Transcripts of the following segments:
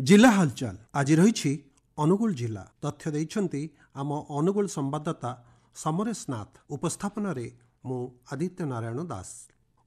जिला हालचाल आज रही अनुगुल जिला तथ्य देइछन्ति आम अनुगुल संवाददाता समरेश नाथ उपस्थापन मु आदित्य नारायण दास।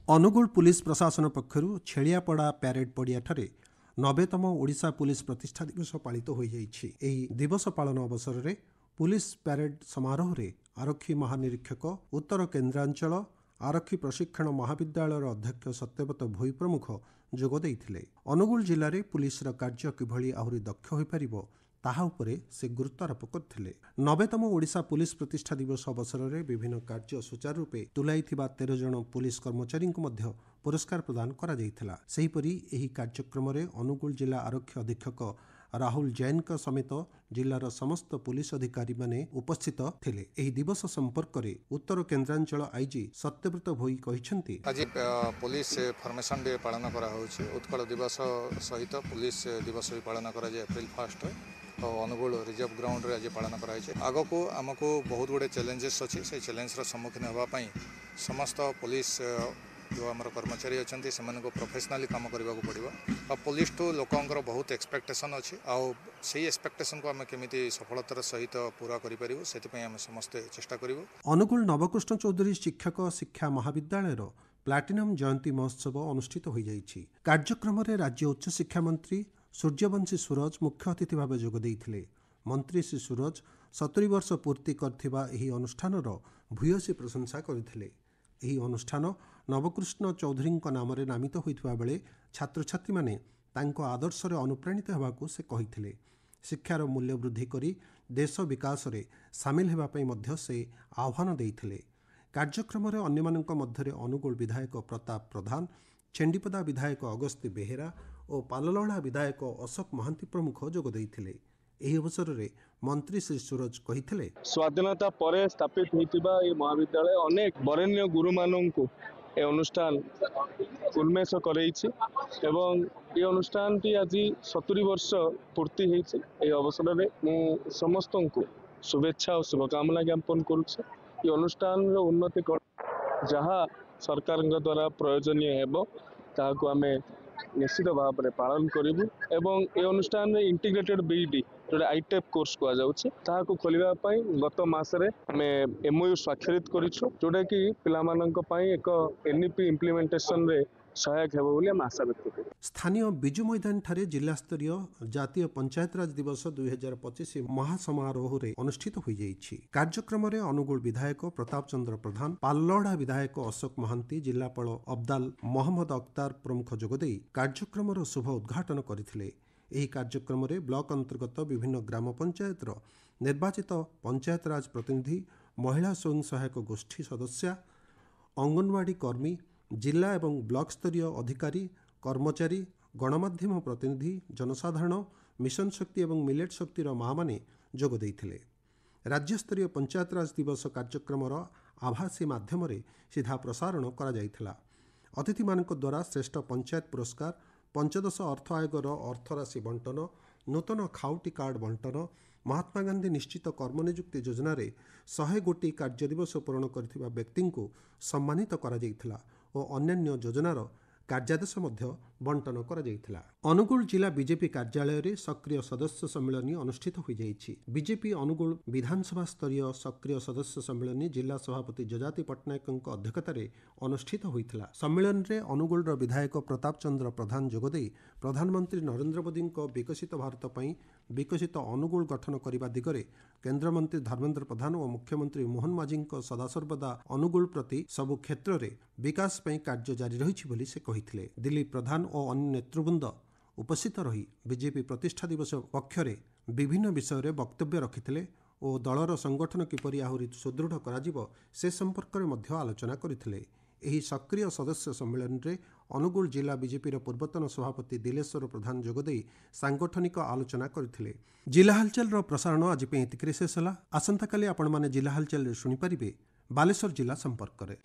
अनुगुल पुलिस प्रशासन पक्षरु छेलियापड़ा प्यारेड पड़ियाठारे 90तम ओडिशा पुलिस प्रतिष्ठा दिवस पालित हो जाइछि। एही दिवस पालन अवसर में पुलिस प्यारेड समारोह रे आरक्षी महानिरीक्षक उत्तर केन्द्रांचल आरक्षी प्रशिक्षण महाविद्यालय अध्यक्ष सत्यव्रत भोई प्रमुख जोग देइथिले। अनुगुल जिले में पुलिस कार्य किभली आहुरी दक्ष हो पारिबो ताहा उपरे से गुरुत्वारोप करथिले। 90तम ओडिशा पुलिस प्रतिष्ठा दिवस अवसर में विभिन्न कार्य सुचारू रूपे तुलाइथिबा 13 जन पुलिस कर्मचारी को मध्य पुरस्कार प्रदान करा जाइथिला। सेहीपरि एही कार्यक्रम में अनुगुल जिला आरक्षी अधीक्षक राहुल जैन समेत जिलार समस्त पुलिस अधिकारी माने उपस्थित थिले। एही दिवस संपर्क में उत्तर केन्द्रांचल आईजी सत्यव्रत भोई कहिसेंति आज पुलिस फॉर्मेशन डे पालन करा होछि। उत्कल दिवस सहित पुलिस दिवस भी पालन करा जाय एप्रिल 1 और अनुगुल रिजर्व ग्राउंड रे आज पालन करा जाय। आगो को हमको बहुत गुडे चैलेंजेस अछि। से चैलेंज रो सम्मुखीन होबा पई समस्त पुलिस जो आम कर्मचारी अच्छा से प्रोफेशनली काम करने को पड़ो और पुलिस टू लोकंर बहुत एक्सपेक्टेशन अच्छी आई एक्सपेक्टेशन को आम केमी सफलतार सहित पूरा करें से समस्ते चेष्टा करूँ। अनुगुल नवकृष्ण चौधरी शिक्षक शिक्षा महाविद्यालय प्लाटिनम जयंती महोत्सव अनुष्ठित हो जाइछि। कार्यक्रम में राज्य उच्च शिक्षा मंत्री सूर्यवंशी सूरज मुख्य अतिथि भाव जोग देइथिले। मंत्री श्री सूरज 70 वर्ष पूर्ति करथिबा एही अनुष्ठानर भूयसी प्रशंसा करथिले। एही अनुष्ठान नवकृष्ण चौधरी नाम नामित होइथिबा बेले छात्र छात्री माने तांको आदर्श रे अनुप्राणित हेबाकू से कहिथिले। शिक्षार मूल्य वृद्धि करी देश विकास रे सामिल हेबा पई मध्य से आह्वान देइथिले। कार्यक्रम रे अन्यमानक मध्य अनुगुल विधायक प्रताप प्रधान, चेंडीपदा विधायक अगस्ती बेहेरा और पाललहड़ा विधायक अशोक महांती प्रमुख जोग देइथिले। एही अवसर में मंत्री श्री सूरज कहिथिले स्वाधीनता परे स्थापित होइतिबा ए महाविद्यालय अनेक वरेण्य गुरु माननकु ए अनुष्ठान उन्मेष करैछि एवं ये अनुष्ठान टी आज 70 वर्ष पूर्ति होइछि। ए अवसर में मु समस्त को शुभेच्छा और शुभकामना ज्ञापन करुछि। ये अनुष्ठान रो उन्नति जहाँ सरकार द्वारा प्रयोजनीय हेबो ताहाको आमे निश्चित भाव में पालन करूँ एवं ए अनुष्ठान में इंटीग्रेटेड बीईडी जोटा आईटेप कोर्स कहुच्छे खोलिबा पई गत मासरे आमे एमओयू स्वाक्षरित करिछु जोटा कि पिलामानंक पई एक एनईपी इम्प्लीमेंटेशन रे सहायक हेबो बोली हम आशा व्यक्त करू। स्थानीय बिजु मैदान ठारे जिला स्तरीय जातीय पंचायत राज दिवस 2025 महासमारोह रे अनुष्ठित हो जाइछि। कार्यक्रम रे अनुगुल विधायक प्रताप चंद्र प्रधान, पाललहड़ा विधायक अशोक महांती, जिलापाल अब्दाल मोहम्मद अख्तार प्रमुख जोगदे कार्यक्रम शुभ उद्घाटन करथिले। एही कार्यक्रम रे ब्लॉक अंतर्गत विभिन्न ग्राम पंचायत निर्वाचित पंचायत राज प्रतिनिधि, महिला स्वयं सहायक गोष्ठी सदस्या, अंगनवाड़ी कर्मी, जिला एवं ब्लॉक स्तरीय अधिकारी, कर्मचारी, गणमाध्यम प्रतिनिधि, जनसाधारण, मिशन शक्ति एवं मिलेट शक्तिर माँ माने जोग देइथिले। राज्य स्तरीय पंचायत राज दिवस कार्यक्रम आभासी माध्यम सीधा प्रसारण करा जाइथिला। अतिथि मानक द्वारा श्रेष्ठ पंचायत पुरस्कार, पंचदश अर्थ आयोगर अर्थराशि बंटन, नूतन खाउटी कार्ड बंटन, महात्मा गांधी निश्चित कर्मनियुक्ति योजना रे 100 गोटी कार्य दिवस पूरण करथिबा व्यक्ति को सम्मानित करा जाइथिला और अन्यान्य योजनार कार्यादेश बंटन करा जाइथिला। अनुगुल जिला बीजेपी कार्यालय रे सक्रिय सदस्य सम्मेलन अनुष्ठित हो जाइछि। बीजेपी अनुगुल विधानसभा स्तरीय सक्रिय सदस्य सम्मेलन जिला सभापति जजाति पट्टनायक अध्यक्षतार अनुष्ठित होइथिला। सम्मेलन रे अनुगुल विधायक प्रताप चंद्र प्रधान जोगदे प्रधानमंत्री नरेंद्र मोदी विकसित भारत पई विकसित अनुगुल गठन करने दिगरे केन्द्रमंत्री धर्मेंद्र प्रधान और मुख्यमंत्री मोहन माझी सदासर्वदा अनुगुल प्रति सबु क्षेत्र में विकास पई कार्य जारी रही बोली से कहिथिले। दिलीप प्रधान और अन्य नेतृवृंद उपस्थित रही बीजेपी प्रतिष्ठा दिवस पक्षरे विभिन्न विषय में वक्तव्य रखिथिले और दलर संगठन किपरि आहुरी सुदृढ़ करा से संपर्क में आलोचना करथिले। एही सक्रिय सदस्य सम्मेलन रे अनुगुल जिला बीजेपी पूर्वतन सभापति दिलेश्वर प्रधान जोगदे सांगठनिक आलोचना करथिले। जिला हालचाल प्रसारण आज एतिकरे शेष होला। आसंता काली आपण माने जिला हालचाल शुणी पारिबे बालेश्वर जिला संपर्क रे।